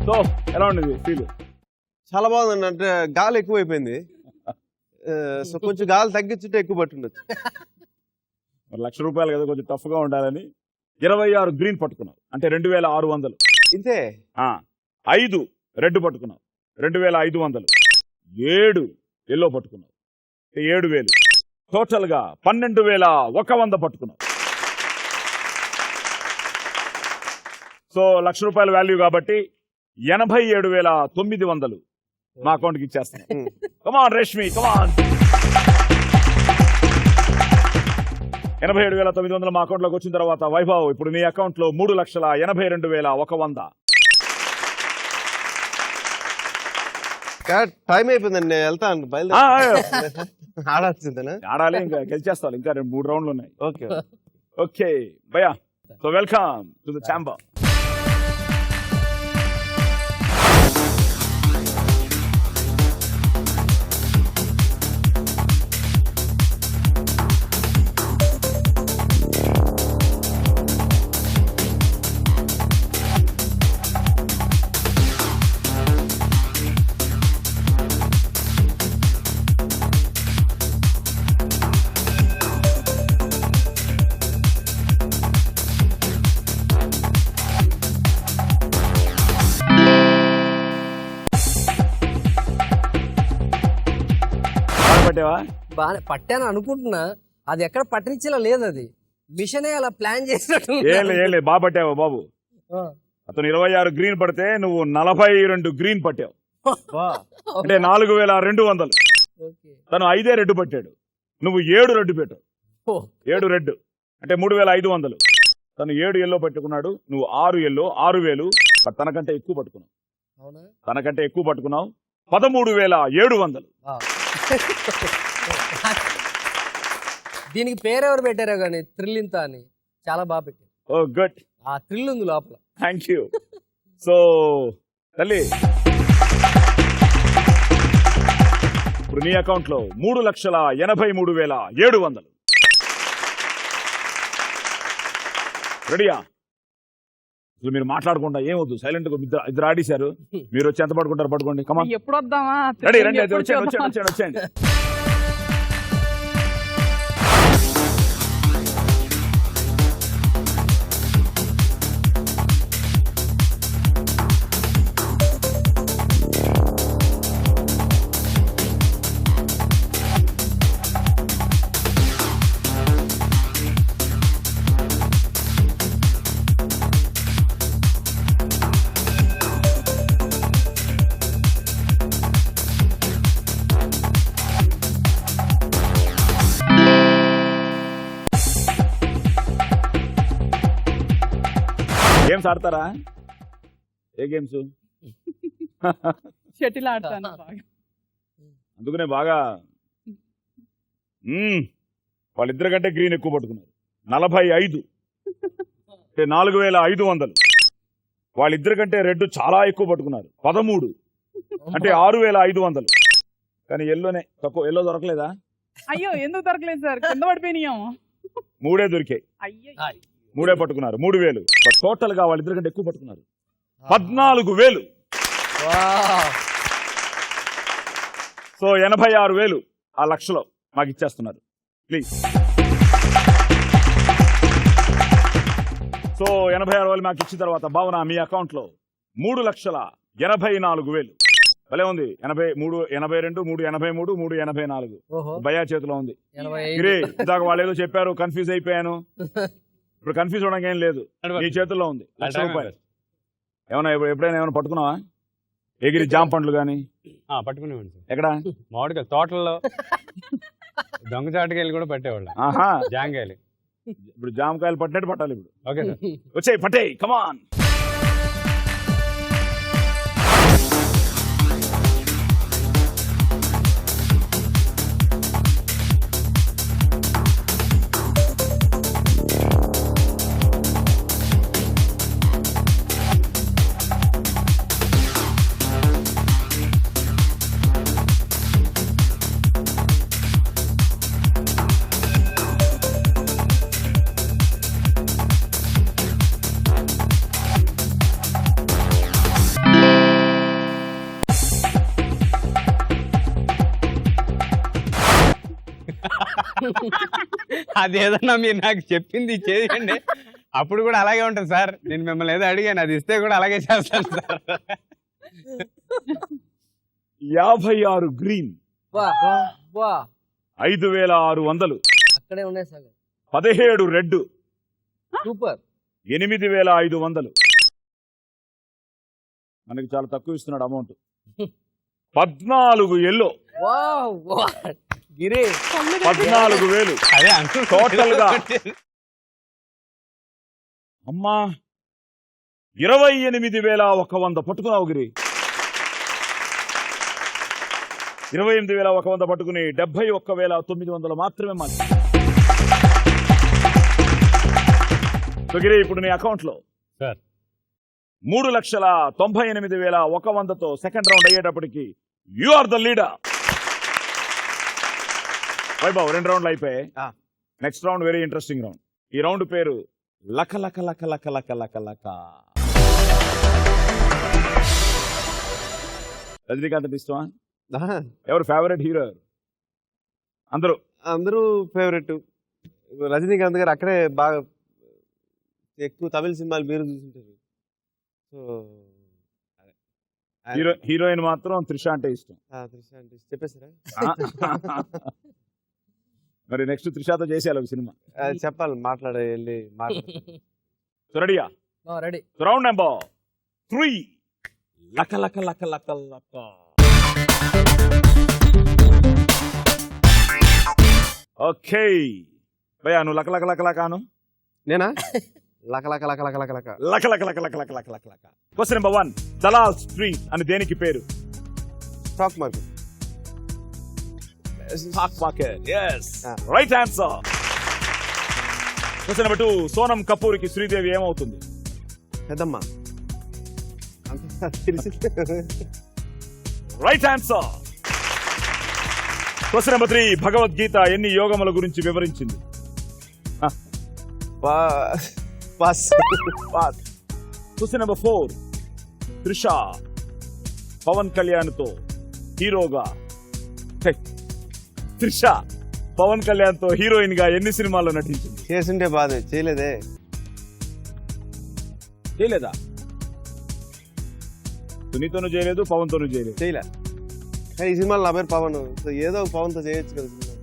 సో ఎలా ఉండేది ఫీల్? చాలా బాగుందండి. అంటే గాలి ఎక్కువైపోయింది. సో కొంచెం గాలి తగ్గించుంటే ఎక్కువ పట్టుండొచ్చు. మరి ₹1,00,000 కదా, కొంచెం టఫ్ గా ఉండాలని 26 గ్రీన్ పట్టుకున్నావు, అంటే 2,600. ఇంతే. 5 రెడ్ పట్టుకున్నావు, 2,500. 7 ఎల్లో పట్టుకున్నావు, 7,000. టోటల్ గా 12,100 పట్టుకున్నావు. సో ₹1,00,000 వాల్యూ కాబట్టి 87,900 మా అకౌంట్ కి ఇచ్చేస్తాను. కమాన్ రేష్మి, కమాన్. 87,900 మా అకౌంట్ లోకి వచ్చిన తర్వాత వైభవ్ ఇప్పుడు మీ అకౌంట్ లో 3,82,100. టైం అయిపోయిందండి, నేను వెళ్తాను. బయలుదేరి ఆడాల్సిందేనా? ఆడాలి, ఇంకా గెలిచేస్తాను. ఇంకా 3 రౌండ్లు ఉన్నాయి. ఓకే ఓకే భయ్యా, so welcome to the chamber. పట్టావా? బాగా పట్టాను అనుకుంటున్నా, అది ఎక్కడ పట్టనిచ్చేలా లేదు. అది మిషనే అలా ప్లాన్ చేసినట్టు. ఏలే బాగా పట్టావా బాబు? అతను 26 గ్రీన్ పడితే నువ్వు 42 గ్రీన్ పట్టావు. అంటే 4200. ఓకే. తను 5 రెడ్ పట్టాడు, నువ్వు 7 రెడ్ పెట్టావు. ఓ. 7 రెడ్ అంటే 3500. తను 7 ఎల్లో పట్టుకున్నాడు, నువ్వు 6 ఎల్లో, 6000. తనకంటే ఎక్కువ పట్టుకున్నావు. అవునా? తనకంటే ఎక్కువ పట్టుకున్నావు. 13700. వావ్. దీనికి పేరు ఎవరు పెట్టారో కానీ థ్రిల్ ఇంత అని చాలా బాగా పెట్టారు. ఓ గుడ్, ఆ థ్రిల్ ఉంది లోపల. Thank you. సో తల్లి, ఇప్పుడు నీ అకౌంట్ లో 3,83,700. రెడీయా? అసలు మీరు మాట్లాడకుండా ఏమొద్దు, సైలెంట్ గా ఇద్దరు ఆడేశారు. మీరు వచ్చి ఎంత పడుకుంటారు? పడుకోండి. కమా, ఎప్పుడు వద్దామా? రెడీ, రండి. ఎప్పుడు వచ్చేయండి, చూద్దామా? వచ్చేయండి, వచ్చేయండి, వచ్చేయండి. గేమ్స్ ఆడతారా? ఏ గేమ్స్? షటిల్ ఆడతాను బాగా. అందుకనే బాగా వాళ్ళిద్దరి కంటే గ్రీన్ ఎక్కువ పట్టుకున్నారు. 45 అంటే 4500. వాళ్ళిద్దరి కంటే రెడ్ చాలా ఎక్కువ పట్టుకున్నారు. 13 అంటే 6500. కానీ ఎల్లోనే తక్కువ. ఎల్లో దొరకలేదా? అయ్యో ఎందుకు దొరకలేదు సార్? కింద పడిపోయినాం. 3 దొరికాయి. అయ్యో 3 పట్టుకున్నారు. 3000. బట్ టోటల్ గా వాళ్ళిద్దరి కంటే ఎక్కువ పట్టుకున్నారు. 14,000. వావ్. సో 86,000 ఆ లక్షలో మాకు ఇచ్చేస్తున్నారు. ప్లీజ్. సో 86,000 మాకు ఇచ్చిన తర్వాత భావన మీ అకౌంట్ లో 3,84,000. భలే ఉంది. 83, 82, 383, 384. ఓహో. భయా చేతిలో ఉంది. 85. గిరి, ఇందాక వాళ్ళు ఏదో చెప్పారు, కన్ఫ్యూజ్ అయిపోయాను. ఇప్పుడు కన్ఫ్యూజ్ అవడానికి ఏం లేదు, నీ చేతుల్లో ఉంది. 1,00,000 రూపాయలు. ఏమన్నా ఎప్పుడైనా ఏమైనా పట్టుకున్నావా? ఎగిరి జామ పండ్లు కానీ పట్టుకునేవాడిని సార్. ఎక్కడ? మామిడికాయలు తోటల్లో దొంగచాటుకాయలు కూడా పట్టేవాళ్ళం. ఆహా, జాంకాయలు. ఇప్పుడు జామకాయలు పట్టినట్టు పట్టాలి. ఇప్పుడు ఓకే సార్. వచ్చేయి, పట్టేయి, కమాన్. అదేదన్నా మీరు నాకు చెప్పింది చేయండి, అప్పుడు కూడా అలాగే ఉంటుంది సార్. నేను మిమ్మల్ని ఏదో అడిగాను, అది ఇస్తే కూడా అలాగే చేస్తాను సార్. 56 గ్రీన్, వా వా. 5,600. అక్కడే ఉన్నాయి సగం. 17 రెడ్, సూపర్. 8,500. మనకి చాలా తక్కువ ఇస్తున్నాడు అమౌంట్. 14 yellow, wow. వా. గిరి 14,000. అదే టోటల్ గా అమ్మా 28,100 పట్టుకున్నావు గిరి. 28,100 పట్టుకుని 71,900 మాత్రమే మాకు. సో గిరి, ఇప్పుడు నీ అకౌంట్ లో సార్ 3,98,100తో సెకండ్ రౌండ్ అయ్యేటప్పటికి you are the leader. Vaibhav, 2 రౌండ్లు అయిపోయాయి. Next round very interesting round. ఈ రౌండ్ పేరు లక లక లక లక లక లక లక. రజనీకాంత్ అంటే ఇష్టమా? ఎవరు ఫేవరెట్ హీరో? అందరూ ఫేవరెట్. రజనీకాంత్ గారు అక్కడే బాగా ఎక్కువ తమిళ సినిమాలు మీరు చూసుంటారు. సో హీరోయిన్ మాత్రం త్రిష అంటే ఇష్టం. త్రిష అంటే చెప్పేసారా? మరి నెక్స్ట్ త్రిషాతో చేసేయాలి ఒక సినిమా. చెప్పాలి, వెళ్ళి మాట్లాడాలి. రెడీయా? రెడీ. రౌండ్ నెంబర్ 3 లక లక లక లక లక. ఓకే భయ్యా నువ్వు లక లక లక లకాను నేనా లక లక లక లక లక లక లక లక లక లక లక లక లక లక. క్వశ్చన్ నెంబర్ 1, దలాల్ స్ట్రీట్ అని దేనికి పేరు? Stock market. Stock market. yes Ah. Right answer. Question number 2, Sonam Kapoor కి శ్రీదేవి ఏమవుతుంది? పెద్దమ్మ. అంత తెలిసి right answer. Question number 3, Bhagavadgita ఎన్ని యోగముల గురించి వివరించింది? Pass. Question number 4, Trisha Pawan Kalyan తో హీరోగా త్రిష పవన్ కళ్యాణ్ తో హీరోయిన్ గా ఎన్ని సినిమాల్లో నటించింది? చేస్తుంటే బాధ చేయలేదే. చేయలేదా? సునీతోనూ చేయలేదు, పవన్ తోనూ చేయలేదు. చేయలే. కానీ ఈ సినిమాలో నా పేరు పవన్, సో ఏదో ఒక పవన్తో చేయొచ్చు కదా సినిమా.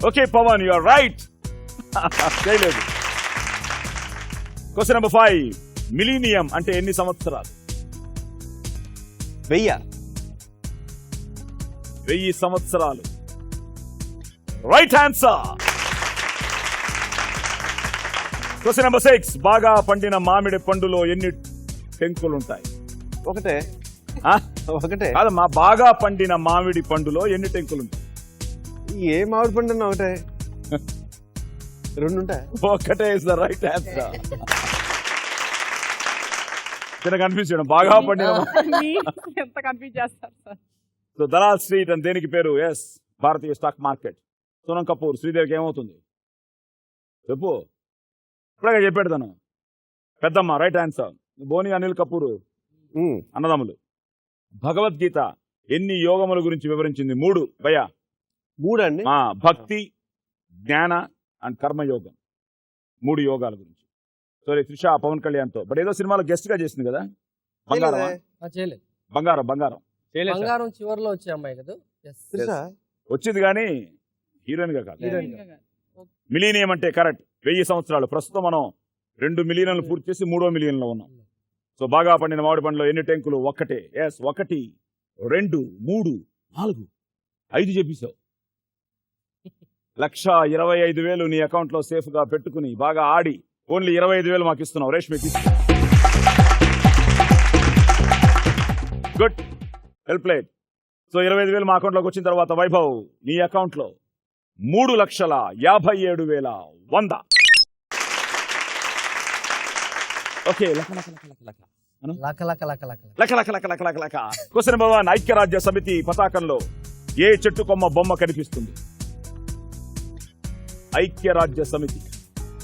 Okay Pawan you are right. చేయలేదు. క్వశ్చన్ నెంబర్ 5, మిలీనియం అంటే ఎన్ని సంవత్సరాలు? 1000 సంవత్సరాలు. Right answer. క్వశ్చన్ నెంబర్ 6, బాగా పండిన మామిడి పండులో ఎన్ని టెంకులుంటాయి? ఒకటే. ఆ? ఒకటే. కాదమ్మా, బాగా పండిన మామిడి పండులో ఎన్ని టెంకులుంటాయి? ఏ మామిడి పండు అన్నా ఒకటే. రెండు ఉంటాయి. ఒకటే ఇస్ ద రైట్ ఆన్సర్. చిన్న కన్ఫ్యూజన్. బాగా పండిన ఎంత కన్ఫ్యూజ్ చేస్తారు సార్. సో దలాల్ స్ట్రీట్ అని దేనికి పేరు? ఎస్ భారతీయ స్టాక్ మార్కెట్. సోనం కపూర్ శ్రీదేవికి ఏమవుతుంది చెప్పు? ఇప్పుడే చెప్పాడు తను. పెద్దమ్మ రైట్ ఆన్సర్. బోని అనిల్ కపూర్ అన్నదమ్ములు. భగవద్గీత ఎన్ని యోగముల గురించి వివరించింది? 3 భయ్యా. 3 అండి. భక్తి, జ్ఞాన అండ్ కర్మయోగం. 3 యోగాల గురించి. సారీ త్రిష పవన్ కళ్యాణ్ తో బట్ ఏదో సినిమాలో గెస్ట్ గా చేసింది కదా. బంగారం చేయలేదు. బంగారం బంగారం చేయలేదు సార్. బంగారం చివరిలో వచ్చే అమ్మాయి కదా. తెలుసా? వచ్చింది కానీ హీరోయిన్ గా కాదు. హీరోయిన్. మిలీనియం అంటే కరెక్ట్ 1000 సంవత్సరాలు. ప్రస్తుతం మనం 2 మిలియన్లు పూర్తి చేసి 3వ మిలియన్ లో ఉన్నాం. సో బాగా పండిన మామిడి పండులో ఎన్ని టెంకులు? ఒకటే. ఎస్ 1 2 3 4 5 చెప్పేశావు. 1,25,000 నీ అకౌంట్ లో సేఫ్ గా పెట్టుకుని బాగా ఆడి ఓన్లీ 25,000 మాకు ఇస్తున్నావు. Reshmi good well played. So 25,000 మా అకౌంట్ లోకి వచ్చిన తర్వాత వైభవ్ నీ అకౌంట్ లో 3,57,100. ఓకే లక లక లక లక లక లక లక లక లక లక లక లక లక లక లక. క్వశ్చన్ నెంబర్ 1, ఐక్యరాజ్య సమితి పతాకంలో ఏ చెట్టు కొమ్మ బొమ్మ కనిపిస్తుంది? ఐక్యరాజ్య సమితి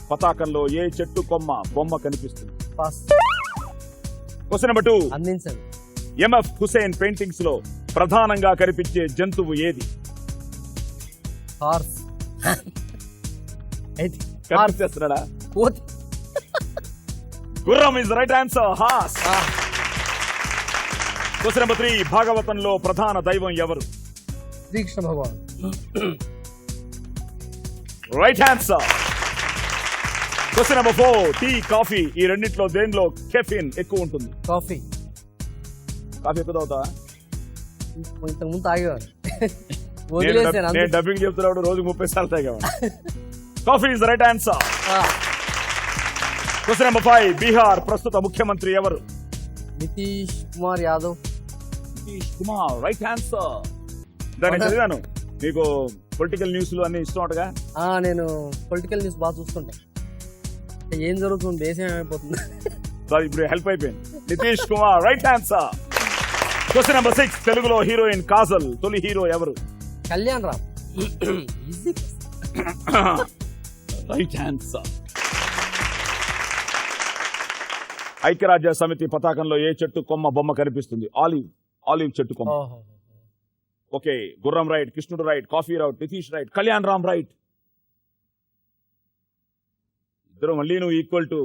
పతాకంలో ఏ చెట్టు కొమ్మ బొమ్మ కనిపిస్తుంది? పాస్. క్వశ్చన్ నెంబర్ 2, అందించండి. ఎంఎఫ్ హుసేన్ పెయింటింగ్స్ లో ప్రధానంగా కనిపించే జంతువు ఏది? హార్స్. కనిపిస్తున్నాడా? కోతి. గుర్రం ఇస్ రైట్ ఆన్సర్. హాస్. క్వశ్చన్ నెంబర్ 3, భాగవతంలో ప్రధాన దైవం ఎవరు? శ్రీకృష్ణ భగవాన్. Right answer. Question number 4, tea coffee ఈ రెండింటిలో దేనిలో కెఫిన్ ఎక్కువ ఉంటుంది? కాఫీ. కాఫీ ఎక్కువ తాగుతావా? ఇంతకు ముందు తాగేవారు. వదిలేసాను. నేను డబ్బింగ్ చెప్తున్నాడు రోజు 30 సార్లు తాగేవాడు. Coffee is right answer. Question number 5, Bihar ప్రస్తుత ముఖ్యమంత్రి ఎవరు? నితీష్ కుమార్ యాదవ్. Nitish Kumar right answer. దాన్ని చదివాను. మీకు పొలిటికల్ న్యూస్లు అన్ని ఇష్టం అటగా? నేను పొలిటికల్ న్యూస్ బాగా చూస్తుంటా. ఏం జరుగుతుంది, దేశం ఏమైపోతుంది. ఇప్పుడు హెల్ప్ అయిపోయింది. Nitish Kumar right answer. Question number 6, తెలుగులో హీరోయిన్ కాజల్ తొలి హీరో ఎవరు? కళ్యాణ్ రామ్. Right answer. ఐక్యరాజ్య సమితి పతాకంలో ఏ చెట్టు కొమ్మ బొమ్మ కనిపిస్తుంది? ఆలివ్ చెట్టు కొమ్మ. ఓకే గుర్రం రైట్, కృష్ణుడు right, coffee right, Nitish right, Kalyan Ram right. ఇద్దరు మళ్ళీ నువ్వు ఈక్వల్ టు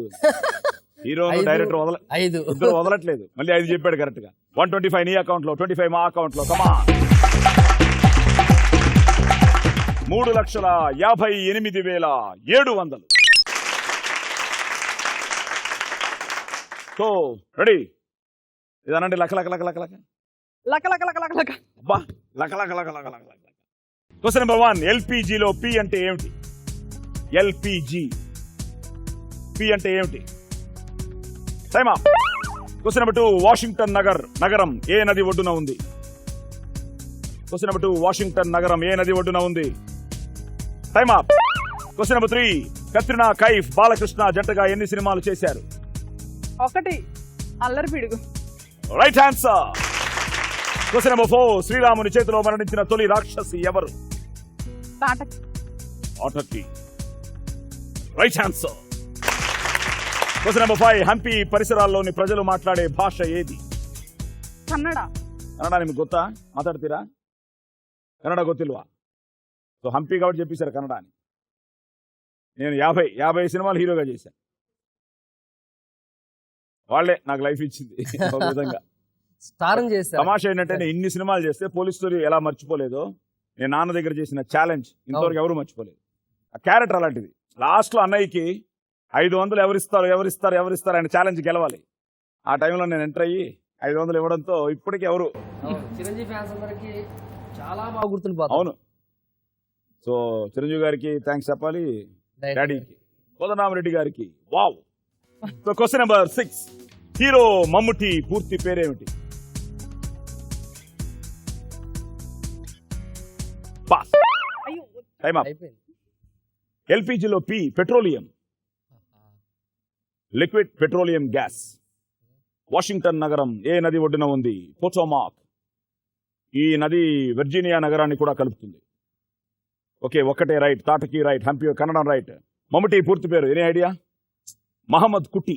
హీరో డైరెక్టర్ 5 ఇద్దరు వదలట్లేదు. మళ్ళీ 5 చెప్పాడు కరెక్ట్ గా. 125 నీ అకౌంట్ లో, 25 మా అకౌంట్ లో. కమా 3,58,700. సో రెడీ ఇదనండి లక లక లక లక లక లక లక లక లక లక అబ్బా లక లక లక లక లక లక. క్వశ్చన్ నెంబర్ 1, ఎల్పిజిలో పి అంటే ఏమిటి? ఎల్పిజి పి అంటే ఏమిటి? Time up. Question number 2, Washington నగరం ఏ నది ఒడ్డున ఉంది? క్వశ్చన్ నెంబర్ 2, వాషింగ్టన్ నగరం ఏ నది ఒడ్డున ఉంది? Time up. Question number 3, Katrina Kaif Balakrishna జంటగా ఎన్ని సినిమాలు చేశారు? 1 అల్లరి పిడుగు. Right answer. క్వశ్చన్ నెంబర్ 4, శ్రీరాముని చేతిలో మరణించిన తొలి రాక్షసి ఎవరు? తాటకి. ఆటకి. Right answer. Question number 5, Hampi పరిసరాల్లోని ప్రజలు మాట్లాడే భాష ఏది? కన్నడ. కన్నడ ನಿಮಗೆ ಗೊತ್ತಾ? మాట్లాడతారా? కన్నడ ಗೊತ್ತಿಲ್ವಾ? సో హంపి కాబట్టి చెప్పేశారు కన్నడ అని. నేను 50 సినిమాలు హీరోగా చేశాను. వాళ్ళే నాకు లైఫ్ ఇచ్చింది ఒక విధంగా. స్టారం చేశారు. తమాషా ఏంటంటే నేను ఇన్ని సినిమాలు చేస్తే పోలీస్ స్టోరీ ఎలా మర్చిపోలేదో, నేను నాన్న దగ్గర చేసిన ఛాలెంజ్ ఇంతవరకు ఎవరు మర్చిపోలేదు. ఆ క్యారెక్టర్ అలాంటిది. లాస్ట్ లో అన్నయ్యకి 500 ఎవరిస్తారు ఆయన ఛాలెంజ్ గెలవాలి. ఆ టైంలో నేను ఎంటర్ అయ్యి 500 ఇవ్వడంతో ఇప్పటికీ ఎవరు. చిరంజీవి ఫ్యాన్స్ అందరికి చాలా బాగా గుర్తుండిపోతారు. అవును. సో చిరంజీవి గారికి థ్యాంక్స్ చెప్పాలి, డాడీకి, కోదండరామిరెడ్డి గారికి. Wow. So question number 6, hero Mammootty పూర్తి పేరేమిటి? పాస్. అయ్యో టైమ్ అప్. అయిపోయింది. ఎల్పిజిలో P petroleum, liquid petroleum gas. Washington నగరం ఏ నది ఒడ్డున ఉంది? పోటోమాక్. ఈ నది వర్జీనియా నగరాన్ని కూడా కలుపుతుంది. ఓకే, ఒక్కటే రైట్. తాటకి రైట్, హంపి కన్నడం రైట్. మమ్ముటి పూర్తి పేరు any idea? Mohammed Kutty.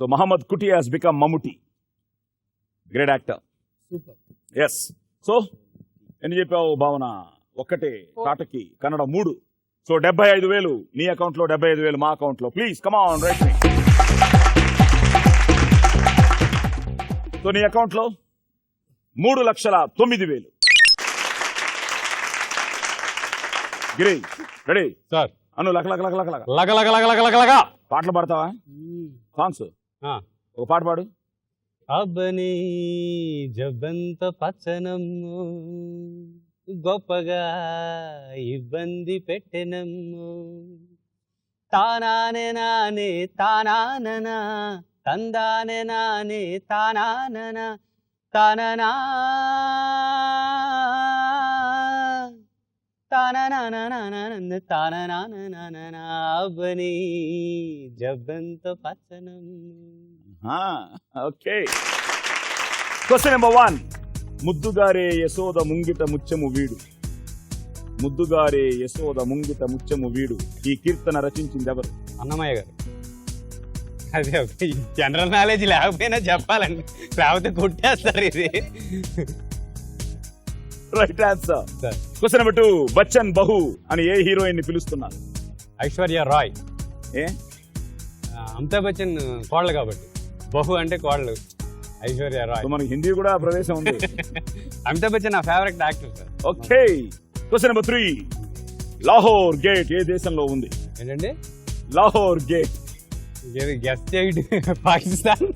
So Mohammed Kutty has become Mammootty. Great actor. Super. Yes. So ఎన్ని చెప్పావు భావన? ఒక్కటే. తాటకి కన్నడ 3. సో 75,000 నీ అకౌంట్ లో, 75,000 మా అకౌంట్ లో. Please come on right. So నీ అకౌంట్ లో 3,09,000. గిరి రెడీ? సార్. అను లక లక లక లక లక లగ లగ లగ లగ లగ లగ. పాటలు పాడతావా? సాంగ్స్ ఒక పాట పాడు. అబ్బని జబంత పచ్చనమ్ము గొప్పగా ఇబ్బంది పెట్టెనమ్ము తానానే నానే తానాననా తందానే నానే తానాననా తాననా తాననాననానన తాననాననాననా అబ్బని జబంత పచ్చనమ్ము. ఓకే. క్వశ్చన్ నెంబర్ 1, ముద్దుగారే యశోద ముంగిట ముత్యము వీడు. ముద్దుగారే యశోద ముంగిట ముత్యము వీడు. ఈ కీర్తన రచించింది ఎవరు? అన్నమయ్య గారు. అదే జనరల్ నాలెడ్జ్ లేకపోయినా చెప్పాలండి, లేకపోతే కొట్టేస్తారు ఇది. Right answer. Question number 2, Bachchan బహు అని ఏ హీరోయిన్ ని పిలుస్తున్నారు? ఐశ్వర్య రాయ్. ఏ? అమితాబ్ బచ్చన్ కోడలు కాబట్టి బహు అంటే కోడలు. ఐశ్వర్య రాయ్. సో మనకి హిందీ కూడా ప్రవేశం ఉంది. అమితాబ్ బచ్చన్ నా favourite actor sir. Okay. Question number 3, Lahore gate ఏ దేశంలో ఉంది? ఏంటండి? లాహోర్ గేట్. గెస్ చేయండి. Pakistan.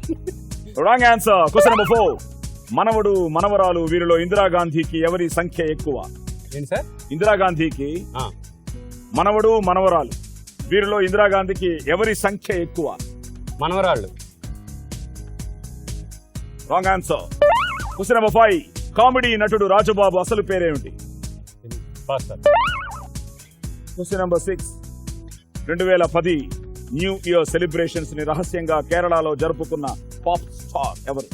Wrong answer. Question number 4, మనవడు మనవరాలు వీరిలో ఇందిరాగాంధీకి ఎవరి సంఖ్య ఎక్కువ? ఏంటి సార్? ఇందిరాగాంధీకి మనవడు మనవరాలు వీరిలో ఇందిరాగాంధీకి ఎవరి సంఖ్య ఎక్కువ? మనవరాళ్ళు. Wrong answer. Question number 5, comedy నటుడు రాజబాబు అసలు పేరేమిటి? Question number 6, 2010 new year celebrations ని రహస్యంగా కేరళలో జరుపుకున్న పాప్ స్టార్ ఎవరు?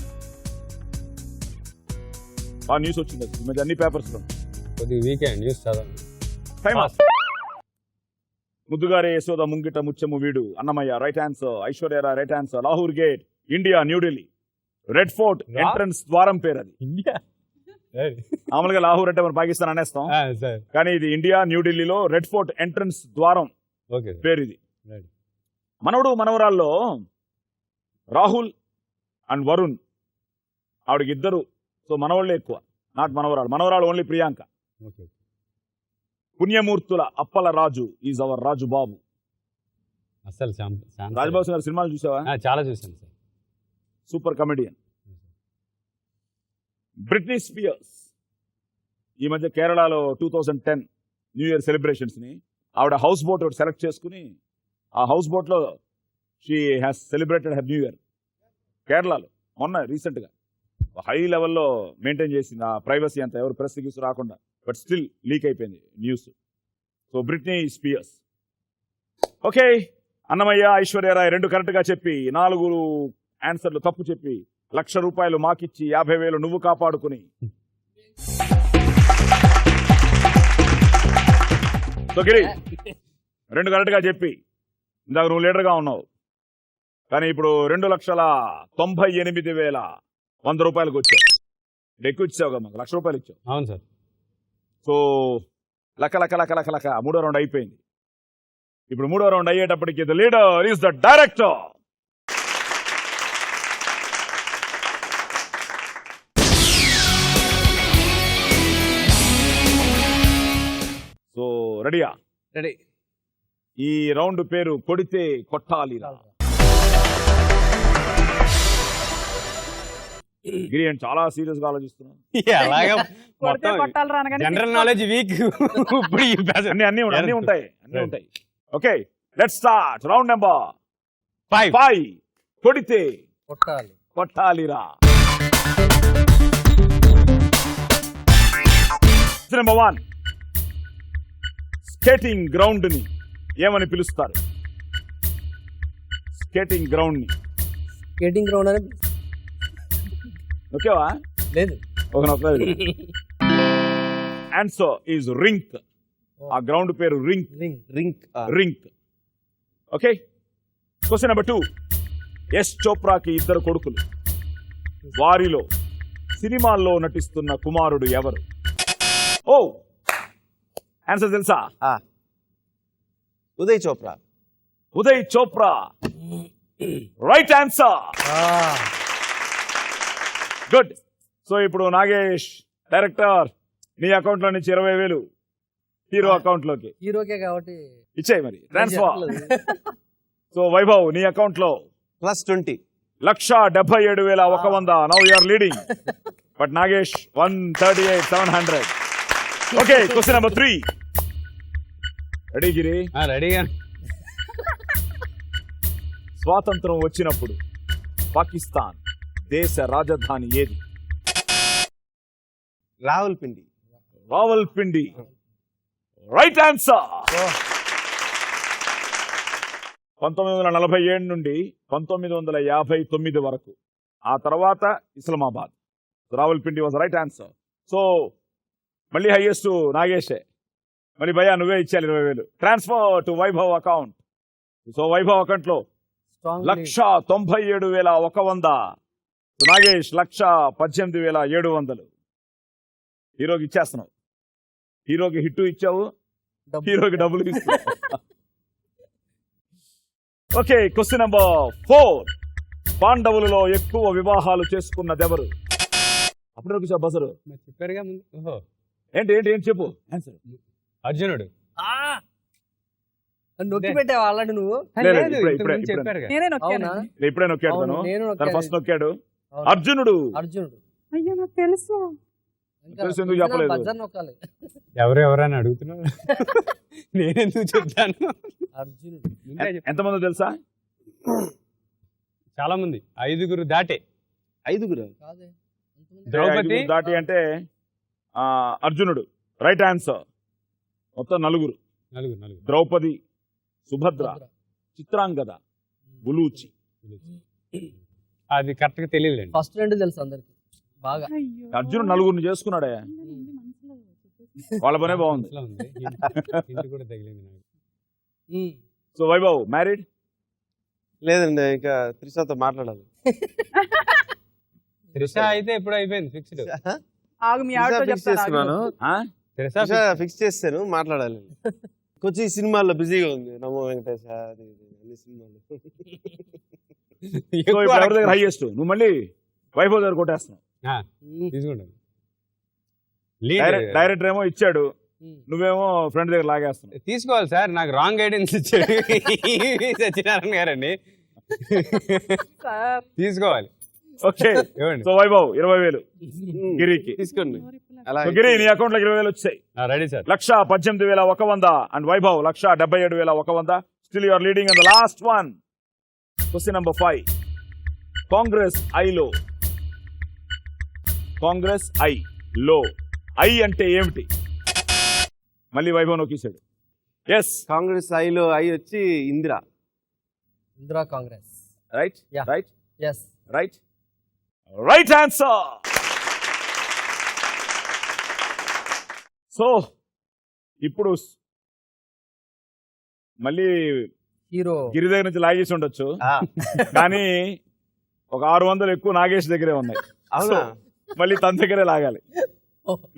ఆ న్యూస్ వచ్చింది ఈ మధ్య అన్ని పేపర్స్ లో. కొద్ది వీకెండ్ న్యూస్ చదవండి. ముద్దుగారే యశోద ముంగిట ముత్యము వీడు. Annamayya right answer. Aishwarya right answer. Lahore gate India, New Delhi. Red fort entrance ద్వారం పేరు అది. ఇండియా మామూలుగా లాహోర్ అంటే మనం పాకిస్తాన్ అనేస్తాం, కానీ ఇది ఇండియా, న్యూఢిల్లీలో రెడ్ ఫోర్ట్ ఎంట్రన్స్ ద్వారం పేరు ఇది. మనవడు మనవరాల్లో రాహుల్ అండ్ వరుణ్, ఆవిడకి 2. సో మనవాళ్ళే ఎక్కువ, నాట్ మనవరాలు. మనవరాలు only Priyanka. Punyamurthula Appala Raju is our Raju Babu. అసలు రాజబాబు గారి సినిమాలు చూసావా? చాలా చూసాను sir. Super comedian. Britney Spears ఈ మధ్య కేరళలో 2010 న్యూ ఇయర్ సెలబ్రేషన్స్ని ఆవిడ హౌస్ బోట్ ఒకటి సెలెక్ట్ చేసుకుని ఆ హౌస్ బోట్లో she has celebrated her new year కేరళలో మొన్న రీసెంట్గా హై లెవెల్లో మెయింటైన్ చేసింది ఆ ప్రైవసీ అంతా ఎవరు ప్రెస్ గీసు రాకుండా బట్ స్టిల్ లీక్ అయిపోయింది news. So Britney spheres. Okay, Annamayya Aishwarya Rai 2 కరెక్ట్గా చెప్పి 4 ఆన్సర్లు తప్పు చెప్పి ₹1,00,000 మాకిచ్చి 50,000 నువ్వు కాపాడుకుని సో గిరి 2 కరెక్ట్గా చెప్పి ఇందాక నువ్వు లీడర్గా ఉన్నావు కానీ ఇప్పుడు ₹2,98,100 వచ్చావు. ఎక్కువ ఇచ్చావు కదా మాకు ₹1,00,000 ఇచ్చావు. అవును సార్. సో లక మూడో రౌండ్ అయిపోయింది. ఇప్పుడు మూడో రౌండ్ అయ్యేటప్పటికి the leader is the director. So రెడీయా? రెడీ. ఈ రౌండ్ పేరు కొడితే కొట్టాలి. గిరి అని చాలా సీరియస్ గా ఆలోచిస్తున్నాను. అలాగా కొడితే కొట్టాలి అనగానే జనరల్ నాలెడ్జ్ వీక్. ఇప్పుడు ఈ అన్ని ఉంటాయి. Okay, let's start round number 5. 5. కొడితే కొట్టాలి. కొట్టాలిరా. నెంబర్ 1, స్కేటింగ్ గ్రౌండ్ ని ఏమని పిలుస్తారు? స్కేటింగ్ గ్రౌండ్ ని స్కేటింగ్ గ్రౌండ్ అని ఓకేవా? లేదు. Answer is rink. ఆ గ్రౌండ్ పేరు rink. Rink. Okay, question number 2. Yash చోప్రాకి 2 కొడుకులు. వారిలో సినిమాల్లో నటిస్తున్న కుమారుడు ఎవరు? ఓ, ఆన్సర్ తెలుసా? Uday Chopra. Uday Chopra. Right answer. Good. So ఇప్పుడు నాగేష్ డైరెక్టర్ నీ అకౌంట్ లో నుంచి 20,000 హీరో అకౌంట్ లోకి హీరోకే కాబట్టి ఇచ్చాయి మరి ట్రాన్స్ఫర్. సో వైభవ్ నీ అకౌంట్ లో +20. 1,77,100. Now you are leading. But Nagesh 138,700. Okay, question number 3. Ready Giri? రెడీగా. స్వాతంత్రం వచ్చినప్పుడు పాకిస్తాన్ దేశ రాజధాని ఏది? రావుల్పిండి. రావల్పిండి. Right answer. 1947 నుండి 1959 వరకు, ఆ తర్వాత Islamabad. Rawalpindi was right answer. So మళ్ళీ హైయెస్ట్ నాగేషే. మళ్ళీ భయ్యా నువ్వే ఇచ్చాలి 20,000 transfer to Vaibhav account. So Vaibhav account లో 1,97,100. నాగేష్ 1,18,700. హీరోకి ఇచ్చేస్తున్నావు. హీరోకి హిట్ ఇచ్చావు, హీరోకి డబ్బులు ఇస్తావు. Okay, question number 4. పాండవులలో ఎక్కువ వివాహాలు చేసుకున్నదెవరు? అప్పుడు బసరు చెప్పారుగా ముందు. ఓహో, ఏంటి ఏంటి ఏంటి చెప్పు ఆన్సర్. అర్జునుడు. నొక్కి పెట్టావు ఆల్రెడీ నువ్వు. లేదు, లేదు, ఇప్పుడే, ఇంతకు ముందు ఇప్పుడే. చెప్పారుగా. నేనే అవునా? నొక్కాను. ఇప్పుడే నొక్కాడు తను. నేను ఫస్ట్ నొక్కాడు అవును. అర్జునుడు. అర్జునుడు. అయ్యో నాకు తెలుసు. ఇంకా తెలుసు, ఎందుకు చెప్పలేదు? బజార్ నొక్కాలి. ఎవరైనా అడుగుతున్నారు. నేనెందుకు చెప్తాను? అర్జునుడు. ముందే చెప్పు. ఎంతమంది తెలుసా? చాలా మంది, 5 దాటే. 5 కాదే. ఎంతమంది? ద్రౌపది. 5 దాటి అంటే అర్జునుడు రైట్ ఆన్సర్. మొత్తం 4. 4. ద్రౌపది, సుభద్ర, చిత్రాంగద, బులూచి. అది కరెక్ట్ గా తెలియదులేండి. ఫస్ట్ 2 తెలుసు అందరికి బాగా. అయ్యో. అర్జునుడు 4 చేసుకున్నాడే. మనసులో వాళ్ళ పనే బాగుంది. మనసులో ఉంది. హింట్ కూడా తగిలింది నాకు. So Vaibhav married? లేదండి, ఇంకా త్రిషతో మాట్లాడాలి. త్రిష అయితే ఎప్పుడు అయిపోయింది, ఫిక్స్డ్. ఆగు, మీ ఆవిడతో ఫిక్స్ చెప్తాను. చేస్తున్నాను. త్రిష ఫిక్స్ చేస్తాను, మాట్లాడాలి. కొంచెం ఈ సినిమాల్లో బిజీగా ఉంది. నమో వెంకటేశ అది ఇది అన్ని సినిమాలు. సో ఇప్పుడు ఎవరి దగ్గర హైయెస్ట్? నువ్వు మళ్ళీ వైభవ్ దగ్గర కొట్టేస్తున్నావు. తీసుకుంటాను. డైరెక్టర్ ఏమో ఇచ్చాడు, నువ్వేమో ఫ్రెండ్ దగ్గర లాగేస్తున్నావు. తీసుకోవాలి సార్, నాకు రాంగ్ గైడెన్స్ ఇచ్చాడు సత్యనారాయణ గారండి. సార్, తీసుకోవాలి. ఓకే ఇవ్వండి. సో వైభవ్ 20,000 గిరికి. తీసుకోండి అలా సో గిరి నీ అకౌంట్ లో 20,000 వచ్చాయి. Ready sir. 1,18,100 and Vaibhav 1,77,100. Still you are leading in the last one. Question number 5. Congress ఐలో ఐ అంటే ఏమిటి? మళ్ళీ వైభవ్ నొక్కేశాడు. ఎస్ కాంగ్రెస్ ఐలో ఐ వచ్చి Indira. Indira Congress. Right Yeah. Right yes. Right answer. So ఇప్పుడు మళ్ళీ హీరో. గిరి దగ్గర నుంచి లాగేసి ఉండొచ్చు, కానీ ఒక 600 ఎక్కువ నాగేష్ దగ్గరే ఉన్నాయి. అవునా? మళ్ళీ తన దగ్గరే లాగాలి.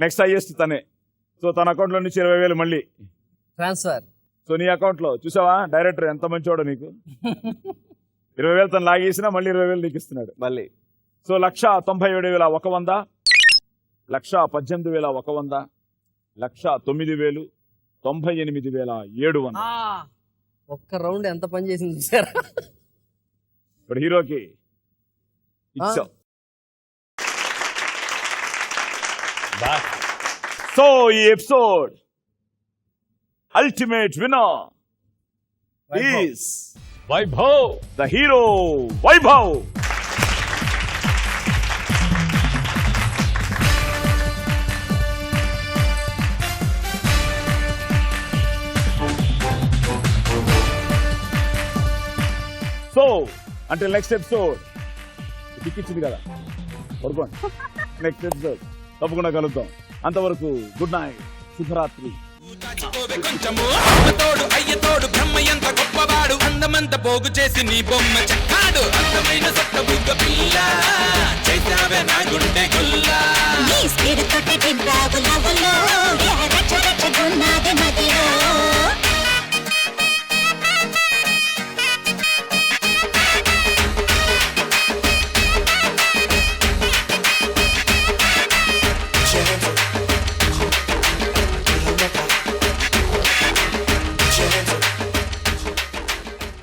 నెక్స్ట్ హైయెస్ట్ తనే. సో తన అకౌంట్ లో నుంచి 20,000 మళ్ళీ ట్రాన్స్ఫర్. సో నీ అకౌంట్ లో చూసావా డైరెక్టర్ ఎంత మంచోడో నీకు. 20,000 తను లాగేసినా మళ్ళీ 20,000 నీకు ఇస్తున్నాడు. మళ్ళీ సో 1,97,100, 1,18,100, 1,09,000, 98,700. ఒక్క రౌండ్ ఎంత పని చేసింది సార్. ఇప్పుడు హీరోకి ఇచ్చావు. సో ఈ episode ultimate winner is Vaibhav. The hero Vaibhav. So అంటే నెక్స్ట్ ఎపిసోడ్ ఇచ్చింది కదా, పడుకోండి. నెక్స్ట్ ఎపిసోడ్ తప్పకుండా కలుద్దాం. అంతవరకు గుడ్ నైట్, శుభరాత్రి. కొంచెము తోడు అయ్యతోడు బ్రహ్మ ఎంత గొప్పవాడు, అందమంత పోగు చేసి నీ బొమ్మ చెక్కాడు, అందమైన సొట్ట బుగ్గ పిల్ల చేసావే నా గుండె గుల్లా.